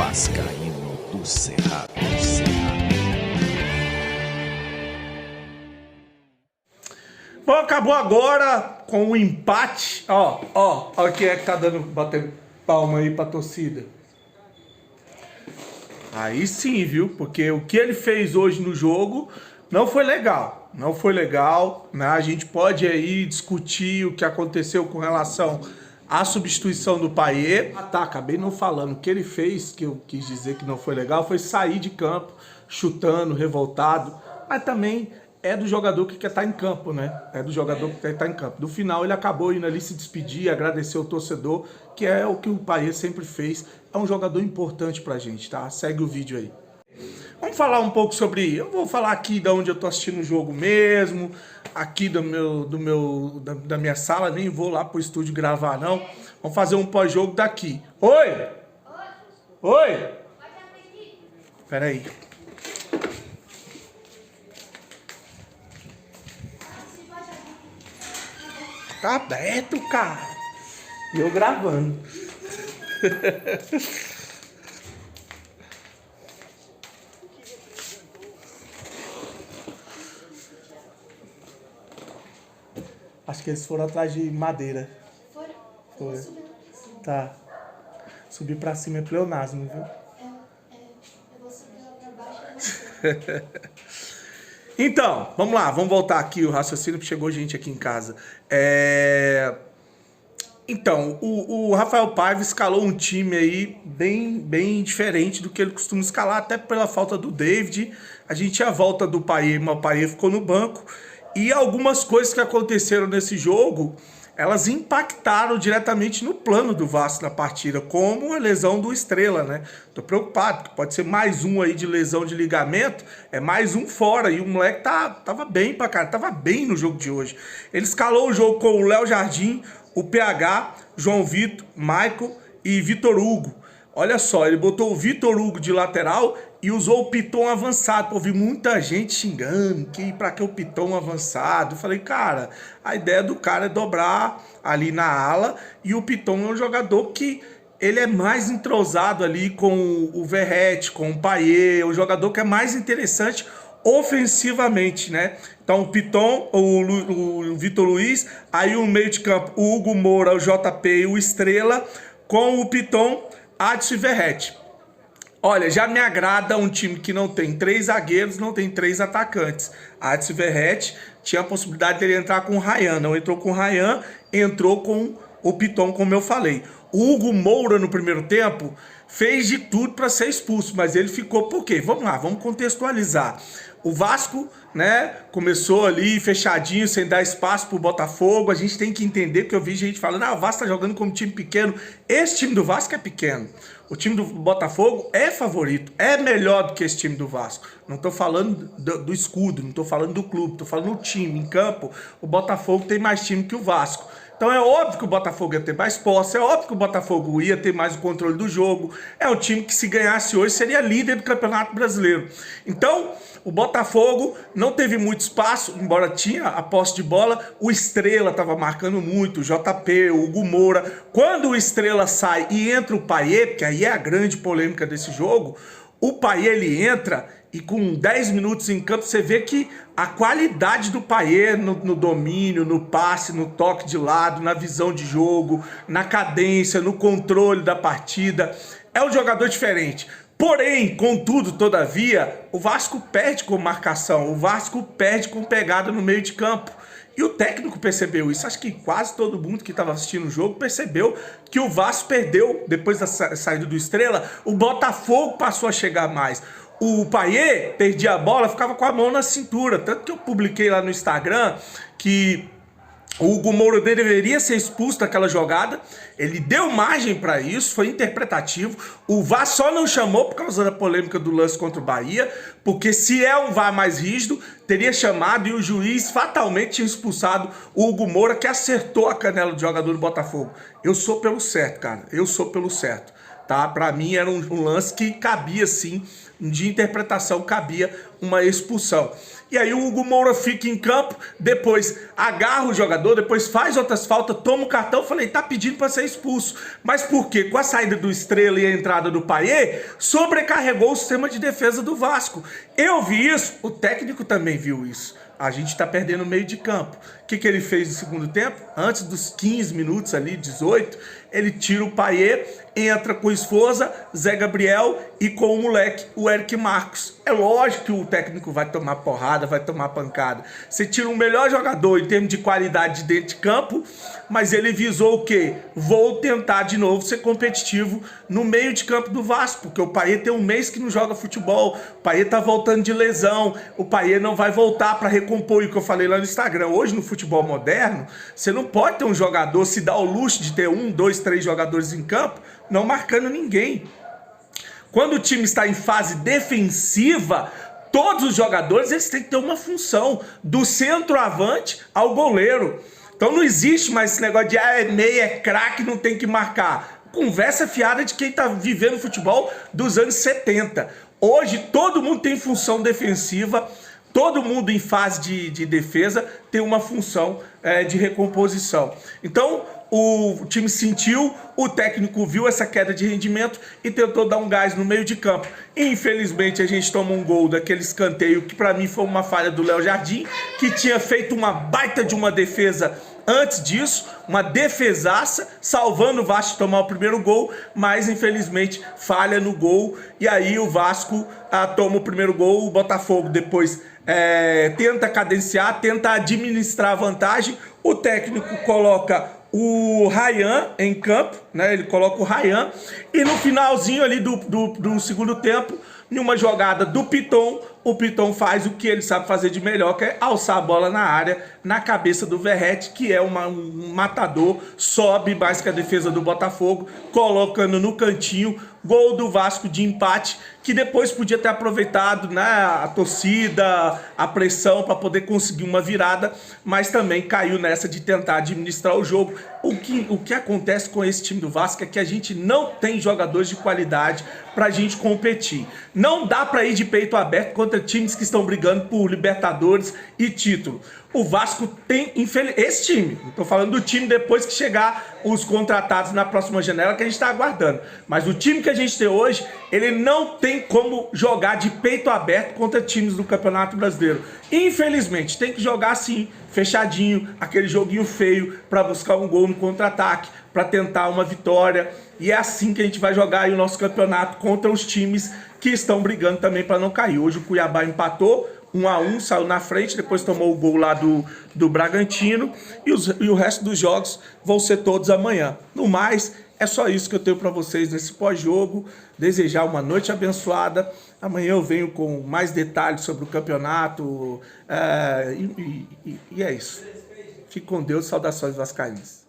Vascaíno do Cerrado. Bom, acabou agora com o empate. Ó quem é que tá batendo palma aí pra torcida. Aí sim, viu? Porque o que ele fez hoje no jogo não foi legal. Não foi legal, né? A gente pode aí discutir o que aconteceu com relação à substituição do Payet. Acabei não falando. O que ele fez, que eu quis dizer que não foi legal, foi sair de campo, chutando, revoltado. Mas também é do jogador que quer estar em campo, né? É do jogador que quer estar em campo. No final ele acabou indo ali se despedir, agradecer o torcedor, que é o que o Payet sempre fez. É um jogador importante pra gente, tá? Segue o vídeo aí. Vamos falar um pouco sobre... Eu vou falar aqui de onde eu tô assistindo o jogo mesmo, aqui da minha sala, nem vou lá pro estúdio gravar, não. Vamos fazer um pós-jogo daqui. Oi! Oi! Pera aí. Tá aberto, cara. E eu gravando. Acho que eles foram atrás de madeira. Foram? Foi. Tá. Subir pra cima é pleonasmo, viu? Eu vou subir lá pra baixo e Então, vamos lá, vamos voltar aqui o raciocínio, porque chegou gente aqui em casa. Então, o Rafael Paiva escalou um time aí bem diferente do que ele costuma escalar, até pela falta do David. A gente tinha a volta do Payet, mas o Payet ficou no banco. E algumas coisas que aconteceram nesse jogo, elas impactaram diretamente no plano do Vasco na partida, como a lesão do Estrela, né? Tô preocupado, porque pode ser mais um aí de lesão de ligamento, é mais um fora, e o moleque tava bem pra cara, tava bem no jogo de hoje. Ele escalou o jogo com o Léo Jardim, o PH, João Vitor, Michael e Vitor Hugo. Olha só, ele botou o Vitor Hugo de lateral e usou o Piton avançado. Pô, vi muita gente xingando que pra que o Piton avançado. Eu falei, cara, a ideia do cara é dobrar ali na ala, e o Piton é um jogador que ele é mais entrosado ali com o Verratti, com o Payet, o jogador que é mais interessante ofensivamente, né? Então o Piton, o Vitor Luiz, aí o meio de campo, o Hugo Moura, o JP e o Estrela, com o Piton, Adson e Verratti. Olha, já me agrada um time que não tem 3 zagueiros, não tem 3 atacantes. Adson e Verratti tinha a possibilidade de ele entrar com o Ryan, não entrou com o Ryan, entrou com o Piton, como eu falei. O Hugo Moura no primeiro tempo fez de tudo para ser expulso, mas ele ficou por quê? Vamos lá, vamos contextualizar. O Vasco, né, começou ali fechadinho, sem dar espaço pro Botafogo. A gente tem que entender, porque eu vi gente falando, o Vasco tá jogando como time pequeno. Esse time do Vasco é pequeno. O time do Botafogo é favorito, é melhor do que esse time do Vasco. Não tô falando do escudo, não tô falando do clube, tô falando do time. Em campo, o Botafogo tem mais time que o Vasco. Então é óbvio que o Botafogo ia ter mais posse, é óbvio que o Botafogo ia ter mais o controle do jogo. É um time que, se ganhasse hoje, seria líder do Campeonato Brasileiro. Então, o Botafogo não teve muito espaço, embora tinha a posse de bola. O Estrela estava marcando muito, o JP, o Hugo Moura. Quando o Estrela sai e entra o Payet, que aí é a grande polêmica desse jogo, o Payet, ele entra e com 10 minutos em campo você vê que a qualidade do Payet no domínio, no passe, no toque de lado, na visão de jogo, na cadência, no controle da partida, é um jogador diferente. Porém, contudo, todavia, o Vasco perde com marcação, o Vasco perde com pegada no meio de campo. E o técnico percebeu isso. Acho que quase todo mundo que estava assistindo o jogo percebeu que o Vasco perdeu, depois da saída do Estrela, o Botafogo passou a chegar mais. O Payet perdia a bola, ficava com a mão na cintura. Tanto que eu publiquei lá no Instagram que o Hugo Moura deveria ser expulso daquela jogada. Ele deu margem para isso, foi interpretativo. O VAR só não chamou por causa da polêmica do lance contra o Bahia, porque se é um VAR mais rígido, teria chamado e o juiz fatalmente tinha expulsado o Hugo Moura, que acertou a canela do jogador do Botafogo. Eu sou pelo certo, cara. Eu sou pelo certo. Tá? Para mim era um lance que cabia sim, de interpretação cabia uma expulsão. E aí o Hugo Moura fica em campo, depois agarra o jogador, depois faz outras faltas, toma o cartão. Falei, tá pedindo para ser expulso. Mas por quê? Com a saída do Estrela e a entrada do Payet, sobrecarregou o sistema de defesa do Vasco. Eu vi isso, o técnico também viu isso. A gente tá perdendo o meio de campo. O que ele fez no segundo tempo? Antes dos 15 minutos ali, 18, ele tira o Payet, entra com o Esforza, Zé Gabriel e com o moleque, o Eric Marcos. É lógico que o técnico vai tomar porrada, vai tomar pancada. Você tira o melhor jogador em termos de qualidade de dentro de campo, mas ele visou o quê? Vou tentar de novo ser competitivo no meio de campo do Vasco, porque o Payet tem um mês que não joga futebol, o Payet tá voltando de lesão, o Payet não vai voltar para recompor o que eu falei lá no Instagram. Hoje no futebol moderno, você não pode ter um jogador, se dá o luxo de ter 1, 2, 3 jogadores em campo, não marcando ninguém. Quando o time está em fase defensiva, todos os jogadores eles têm que ter uma função, do centroavante ao goleiro. Então não existe mais esse negócio de é meia, é craque, não tem que marcar. Conversa fiada de quem está vivendo futebol dos anos 70. Hoje todo mundo tem função defensiva, todo mundo em fase de defesa tem uma função de recomposição. Então o time sentiu, o técnico viu essa queda de rendimento e tentou dar um gás no meio de campo. Infelizmente a gente toma um gol daquele escanteio que para mim foi uma falha do Léo Jardim, que tinha feito uma baita de uma defesa antes disso, uma defesaça, salvando o Vasco de tomar o primeiro gol, mas infelizmente falha no gol, e aí o Vasco toma o primeiro gol, o Botafogo depois tenta cadenciar, tenta administrar a vantagem, o técnico coloca o Ryan em campo, né? Ele coloca o Ryan, e no finalzinho ali do segundo tempo, em uma jogada do Piton, o Piton faz o que ele sabe fazer de melhor, que é alçar a bola na área, na cabeça do Verratti, que é um matador, sobe mais que a defesa do Botafogo, colocando no cantinho, gol do Vasco de empate, que depois podia ter aproveitado, né, a torcida, a pressão para poder conseguir uma virada, mas também caiu nessa de tentar administrar o jogo. O que acontece com esse time do Vasco é que a gente não tem jogadores de qualidade pra gente competir. Não dá pra ir de peito aberto contra times que estão brigando por Libertadores e título. O Vasco tem, esse time, estou falando do time depois que chegar os contratados na próxima janela que a gente está aguardando. Mas o time que a gente tem hoje, ele não tem como jogar de peito aberto contra times do Campeonato Brasileiro. Infelizmente, tem que jogar assim, fechadinho, aquele joguinho feio para buscar um gol no contra-ataque, para tentar uma vitória. E é assim que a gente vai jogar aí o nosso campeonato contra os times que estão brigando também para não cair. Hoje o Cuiabá empatou 1-1, saiu na frente, depois tomou o gol lá do Bragantino, e o resto dos jogos vão ser todos amanhã. No mais, é só isso que eu tenho para vocês nesse pós-jogo. Desejar uma noite abençoada. Amanhã eu venho com mais detalhes sobre o campeonato, e é isso. Fique com Deus, saudações vascaínas.